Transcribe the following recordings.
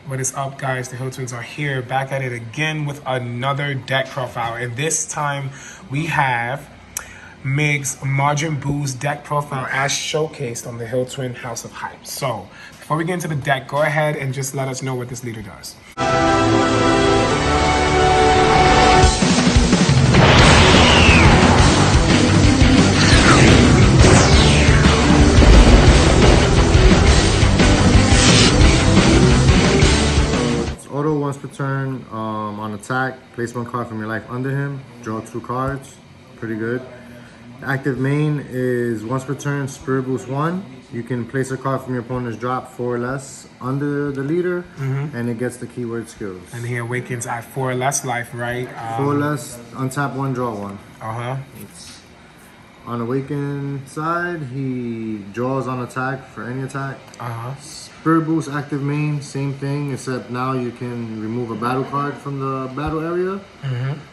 What is up, guys? The TheHillTwins are here, back at it again with another deck profile. And this time we have Mig's Margin Boost deck profile as showcased on the TheHillTwin House of Hype. So before we get into the deck, go ahead and just let us know what this leader does. Auto once per turn on attack, place one card from your life under him, draw 2 cards, pretty good. The active main is once per turn, Spirit Boost 1. You can place a card from your opponent's drop 4 or less under the leader, and it gets the keyword skills. And he awakens at 4 or less life, right? 4 or less, untap 1, draw 1. It's On awaken side, he draws on attack for any attack. Spirit Boost active main, same thing, except now you can remove a battle card from the battle area.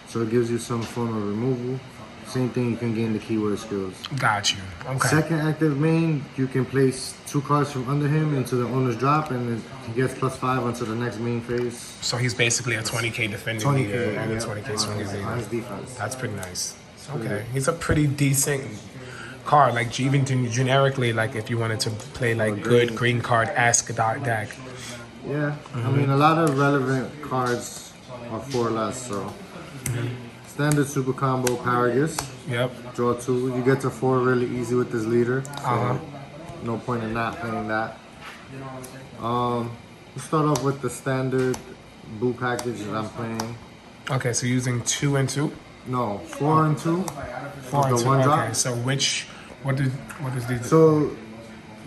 So it gives you some form of removal. Same thing, you can gain the keyword skills. Got you. Okay. Second active main, you can place 2 cards from under him into the owner's drop, and he gets +5 onto the next main phase. So he's basically a 20k defending 20K, leader and a yeah. 20k swinging leader. On his defense. That's pretty nice. Okay, he's a pretty decent card. Like even generically, like if you wanted to play like good green card-esque deck. Yeah, I mean a lot of relevant cards are 4 or less, so. Standard super combo, Paragus. Yep. Draw 2. You get to 4 really easy with this leader, so no point in not playing that. Let's start off with the standard boo package that I'm playing. Okay, so using 2 and 2? No, 4 and 2. 4 and the 2. one Okay, drop. so what does these do? So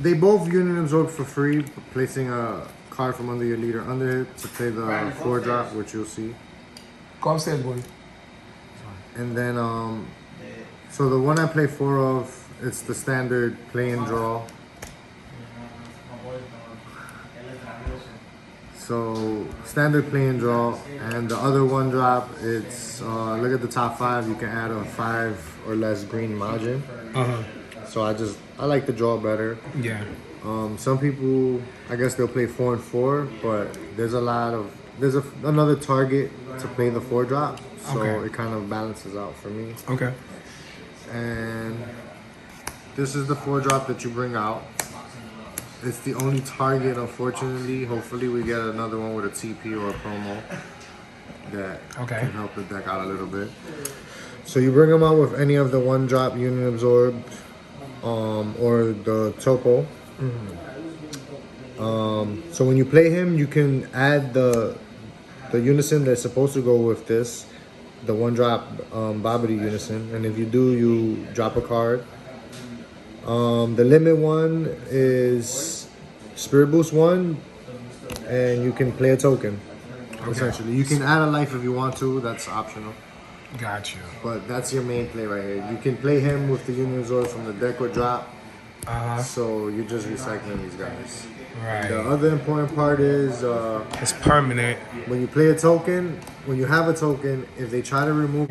they both Union Absorb for free, placing a card from under your leader under it to play the 4 drop, which you'll see. Go upstairs, boy. And then, so the one I play 4 of, it's the standard play and draw. So standard play and draw, and the other one drop, it's look at the top 5. You can add a 5 or less green margin. So I like the draw better. Yeah. Some people, I guess they'll play 4 and 4, but there's another target to play the 4 drop, so it kind of balances out for me. Okay. And this is the 4 drop that you bring out. It's the only target, unfortunately. Hopefully we get another one with a TP or a promo that can help the deck out a little bit. So you bring them out with any of the 1 drop Union Absorbed or the Topo. So when you play him, you can add the Unison that's supposed to go with this, the 1 drop Bobbity Unison, and if you do, you drop a card. The limit one is Spirit Boost 1, and you can play a token. Essentially, you can add a life if you want to. That's optional. Got you. But that's your main play right here. You can play him with the Union Absorb from the deck or drop. So you're just recycling these guys. Right. The other important part is it's permanent. when you play a token, when you have a token, if they try to remove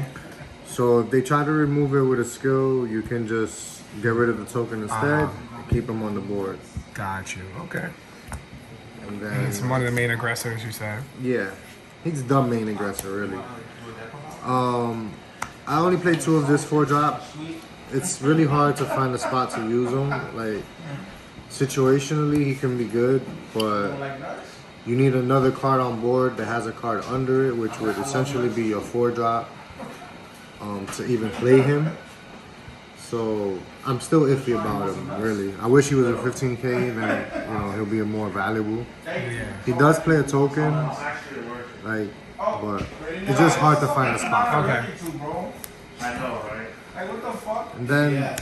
it with a skill, you can just get rid of the token instead, keep them on the board. Got you. Okay. And then It's one of the main aggressors, you said. yeah, he's the main aggressor really. I only played 2 of this 4 drop. It's really hard to find a spot to use him. Like situationally, he can be good, but you need another card on board that has a card under it, which would essentially be your 4 drop to even play him. So I'm still iffy about him, really. I wish he was a 15k, then he'll be more valuable. Yeah. He does play a token, like, but it's just hard to find a spot for him. Okay. And then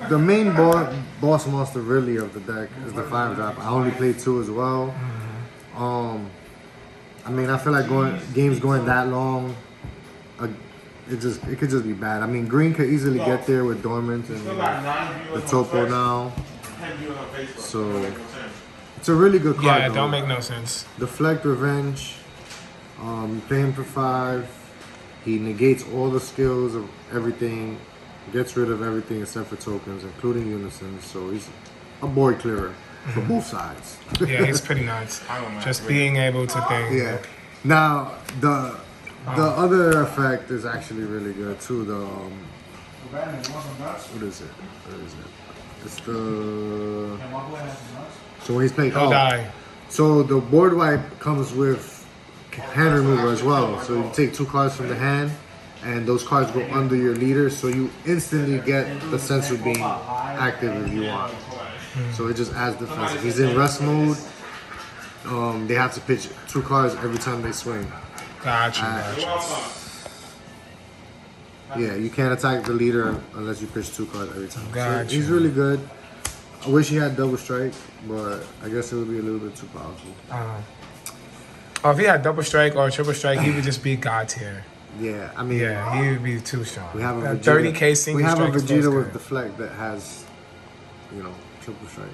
the main boss monster really of the deck is the 5 drop. I only played 2 as well. I mean, I feel like games going that long, it could just be bad. I mean, green could easily get there with Dormant and the Topo now. So it's a really good card. Yeah, it though. don't make no sense. Deflect Revenge. You play him for 5. He negates all the skills of everything, gets rid of everything except for tokens, including Unison. So he's a board clearer. for both sides. Yeah, he's pretty nuts. Just being able to think. Yeah. Now the other effect is actually really good too. The what is it? It's the so when he's playing. He'll die. So the board wipe comes with hand remover as well. So you take 2 cards from the hand, and those cards go under your leader. So you instantly get the sensor being active if you want. So it just adds defense. If he's in rest mode, they have to pitch 2 cards every time they swing. Gotcha. Yeah, you can't attack the leader unless you pitch 2 cards every time. Gotcha. So he's really good. I wish he had double strike, but I guess it would be a little bit too powerful. Oh, if he had double strike or triple strike, he would just be god tier. Yeah, I mean, Yeah, he would be too strong. we have a That Vegeta, 30K single we have a strike is Vegeta close with to- deflect that has, triple strike.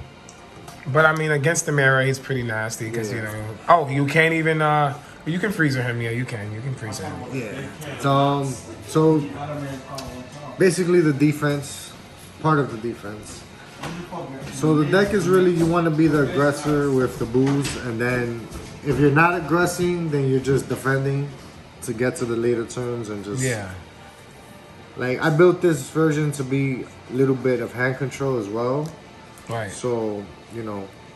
But I mean, against the mirror, he's pretty nasty because Yeah. you know. Oh, you can't even. You can freezer him. Yeah, you can. You can freezer him. Yeah. So basically the defense, part of the defense. So the deck is really, you want to be the aggressor with the booze, and then if you're not aggressing, then you're just defending to get to the later turns and just Yeah. Like I built this version to be a little bit of hand control as well. Right. So,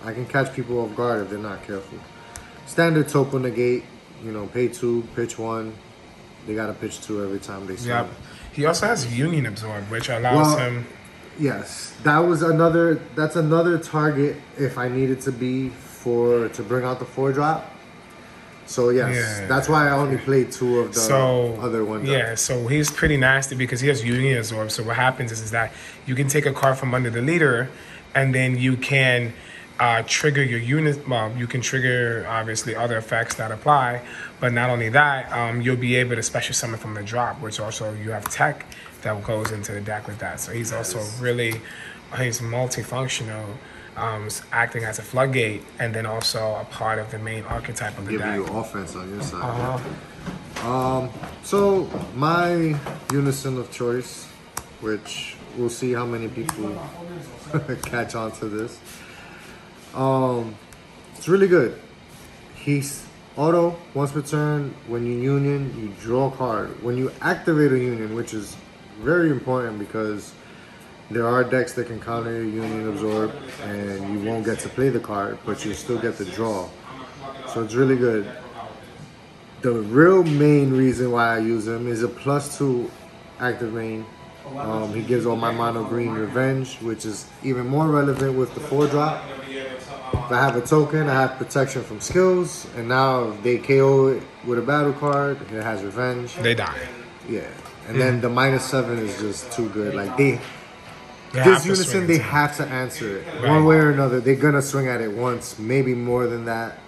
I can catch people off guard if they're not careful. Standard Topo negate, pay 2, pitch 1. They gotta pitch 2 every time they swing. Yep. He also has Union Absorb, which allows him. Yes, that's another target if I needed to be to bring out the 4-drop. So yes, Yeah. that's why I only played 2 of the other one. Yeah, so he's pretty nasty because he has Union Absorb. So what happens is that you can take a card from under the leader, and then you can trigger your unit. Well, you can trigger obviously other effects that apply, but not only that, you'll be able to special summon from the drop, which also you have tech that goes into the deck with that. So he's also he's multifunctional, acting as a floodgate, and then also a part of the main archetype of the Giving deck. you offense on your side. So my Unison of choice, which we'll see how many people catch on to this. It's really good. He's auto once per turn. When you union, you draw a card. When you activate a union, which is very important because there are decks that can counter your union absorb, and you won't get to play the card, but you still get to draw. So it's really good. The real main reason why I use him is a +2 active main. He gives all my mono green revenge, which is even more relevant with the 4-drop. If I have a token, I have protection from skills, and now if they KO it with a battle card, it has revenge. They die. Yeah, and then the -7 is just too good. Like They have this to Unison, swing they it. have to answer it Right. one way or another. They're gonna swing at it once, maybe more than that.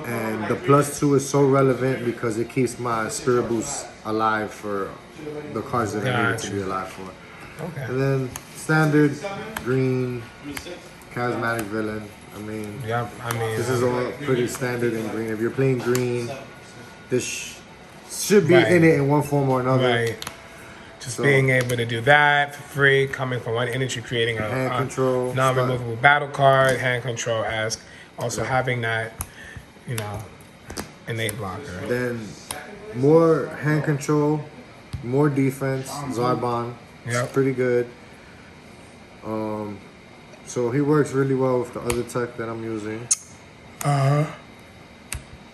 And the +2 is so relevant because it keeps my Spirit Boost alive for the cards that I need it to be alive for. Okay. And then standard green charismatic villain. I mean, Yep. I mean, this is all pretty standard in green. If you're playing green, this should be Right. in it in one form or another. right. Just So- being able to do that for free, coming from one energy, creating Hand a control, non-removable battle card, hand control esque. Also having that, innate blocker. Then more hand control, more defense. Zarbon, it's Yep. pretty good. So he works really well with the other tech that I'm using.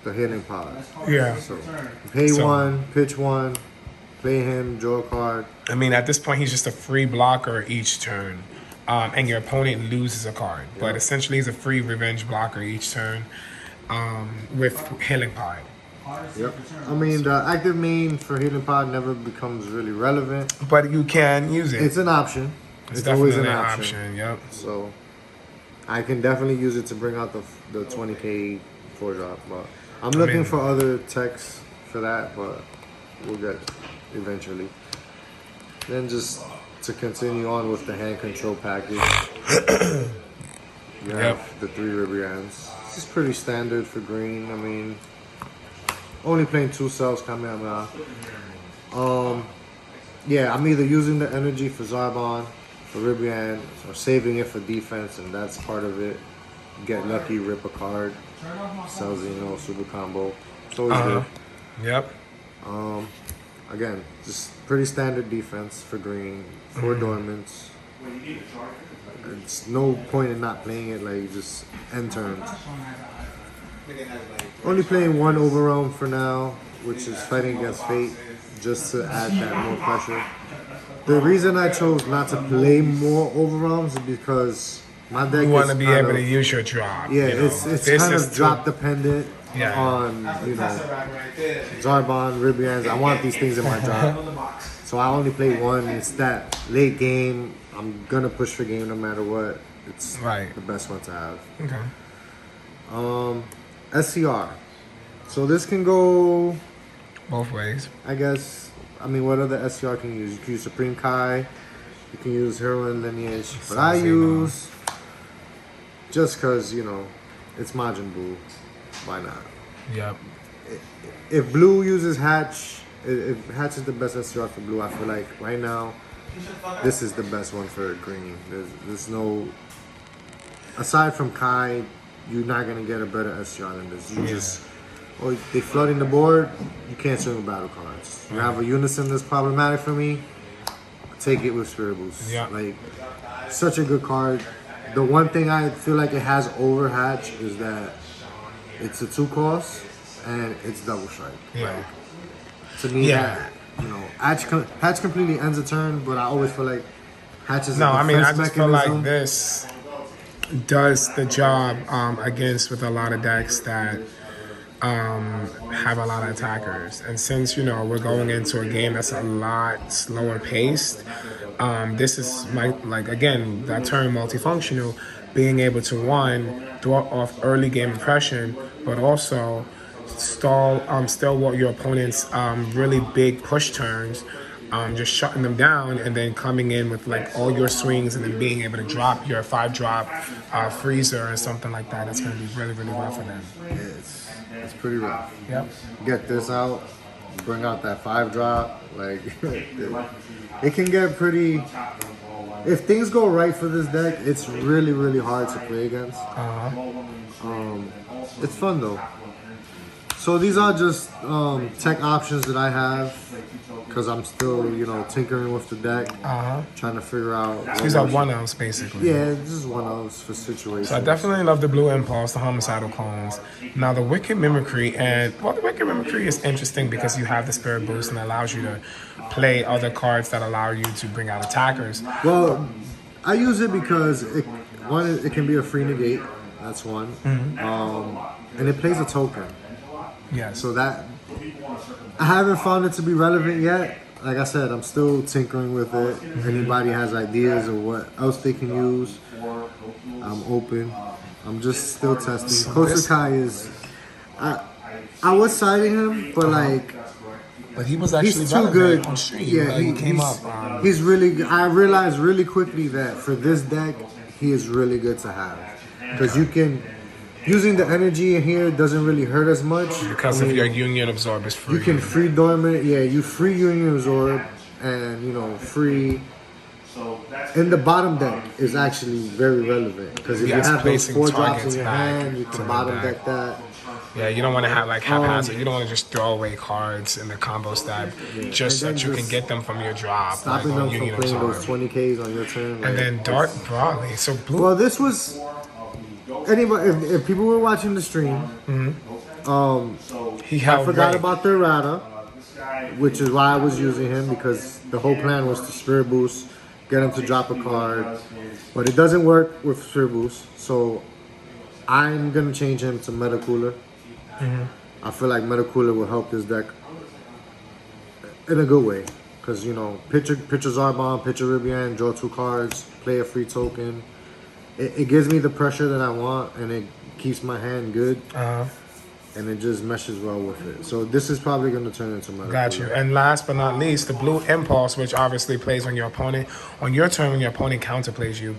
The healing pod. Yeah. So pay So- 1, pitch 1, play him, draw a card. I mean, at this point, he's just a free blocker each turn, and your opponent loses a card. But essentially, he's a free revenge blocker each turn with healing pod. Yep. I mean, the active main for healing pod never becomes really relevant. But you can use it. It's an option. It's always definitely an an option. option. Yep. So I can definitely use it to bring out the 20k 4-drop. But I'm looking for other techs for that, but we'll get eventually. Then just to continue on with the hand control package, you have the 3 Ribrians. This is pretty standard for green. I mean, only playing 2 cells Kamehameha. Yeah, I'm either using the energy for Zarbon, for Ribrian, or saving it for defense, and that's part of it. get lucky, rip a card, Celzino, super combo. It's always good. Yep. Again, just pretty standard defense for green. 4 dormants. It's no point in not playing it. Like just end turns. Only playing 1 overwhelm for now, which is fighting against fate, just to add that more pressure. The reason I chose not to play more overwhelms is because my deck You want to is be kind able of, to use your drop. yeah, you know. it's This kind is of drop dependent Yeah. on Zarbon, Ribians. I want these things in my drop, so I only play 1. It's that late game. I'm gonna push for game no matter what. It's Right. the best one to have. Okay. SCR. So this can go, Both ways. I guess. I mean, what other SCR can you use? You can use Supreme Kai. You can use Heroine Lineage. But I use, just because, you know, it's Majin Buu. Why not? Yep. If Blue uses Hatch, if Hatch is the best SCR for Blue, I feel like right now, this is the best one for green. There's no, aside from Kai, you're not going to get a better SCR than this. You just, they flooding the board, you can't swing with battle cards. You have a Unison that's problematic for me, take it with Spirit Boost. Yeah. Like, such a good card. The one thing I feel like it has over Hatch is that it's a 2 cost and it's double strike. Yeah. To me, that, you know, Hatch completely ends a turn, but I always feel like Hatch is a No, I mean, I defense just feel like mechanism. this does the job against with a lot of decks that have a lot of attackers. And since, you know, we're going into a game that's a lot slower paced, this is like again, that term multifunctional, being able to throw off early game impression, but also still what your opponent's really big push turns, just shutting them down and then coming in with like all your swings and then being able to drop your 5-drop freezer or something like that. That's going to be really, really rough for them. It's pretty rough. Yep. Get this out, bring out that 5-drop. Like, it can get pretty. If things go right for this deck, it's really, really hard to play against. It's fun though. So these are just tech options that I have because I'm still, you know, tinkering with the deck, trying to figure out. These are 1-offs basically. Yeah, this is 1-offs for situations. So I definitely love the Blue Impulse, the Homicidal Clones. Now the Wicked Mimicry, the Wicked Mimicry is interesting because you have the Spirit Boost and it allows you to play other cards that allow you to bring out attackers. Well, I use it because it can be a free negate. That's one. And it plays a token. Yes. So that, I haven't found it to be relevant yet. Like I said, I'm still tinkering with it. If anybody has ideas of what else they can use, I'm open. I'm just still testing. Closer Kai is, I was citing him, but like, but he was actually he's too good on stream. Yeah, he came up. He's really good. I realized really quickly that for this deck, he is really good to have because you can. Using the energy in here doesn't really hurt as much. Because of your Union Absorb is free. You can free Dormant. Yeah, you free Union Absorb and, you know, free. In the bottom deck is actually very relevant. Because if you have those 4 drops in your hand, you can bottom deck that. Yeah, you don't want to have like haphazard. You don't want to just throw away cards in the combo stack just so that you can get them from your drop. Stopping them from playing those 20Ks on your turn. And then Dart broadly. So blue. Well, this was. Anybody, if people were watching the stream, I forgot about the errata, which is why I was using him because the whole plan was to Spirit Boost, get him to drop a card, but it doesn't work with Spirit Boost, so I'm gonna change him to Meta Cooler. I feel like Meta Cooler will help this deck in a good way, because you know, picture Zarbon, picture Ribian, draw 2 cards, play a free token. It gives me the pressure that I want, and it keeps my hand good, and it just meshes well with it. So this is probably going to turn into my. Got you. And last but not least, the Blue Impulse, which obviously plays on your opponent. On your turn, when your opponent counterplays you,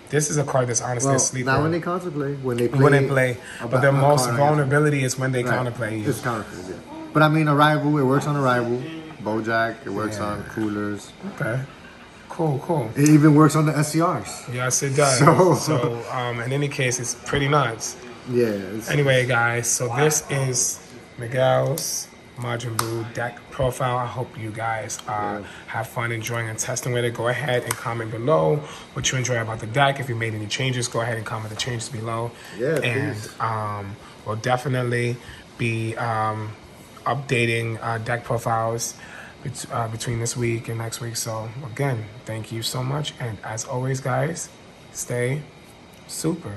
this is a card that's honestly a sleeper. Not when they counterplay. When they play. But their most vulnerability is when they counterplay you. It's counterplay, yeah. But I mean, Arrival, it works on Arrival. Bojack, it works on Coolers. Okay. Cool. It even works on the SCRs. Yes, it does. So- So, in any case, it's pretty nuts. Yeah. It's, Anyway, guys, so this is Miguel's Majin Buu deck profile. I hope you guys have fun enjoying and testing with it. Go ahead and comment below what you enjoy about the deck. If you made any changes, go ahead and comment the changes below. Yeah, and please. we'll definitely be updating deck profiles between this week and next week. So again, thank you so much, and as always, guys, stay super.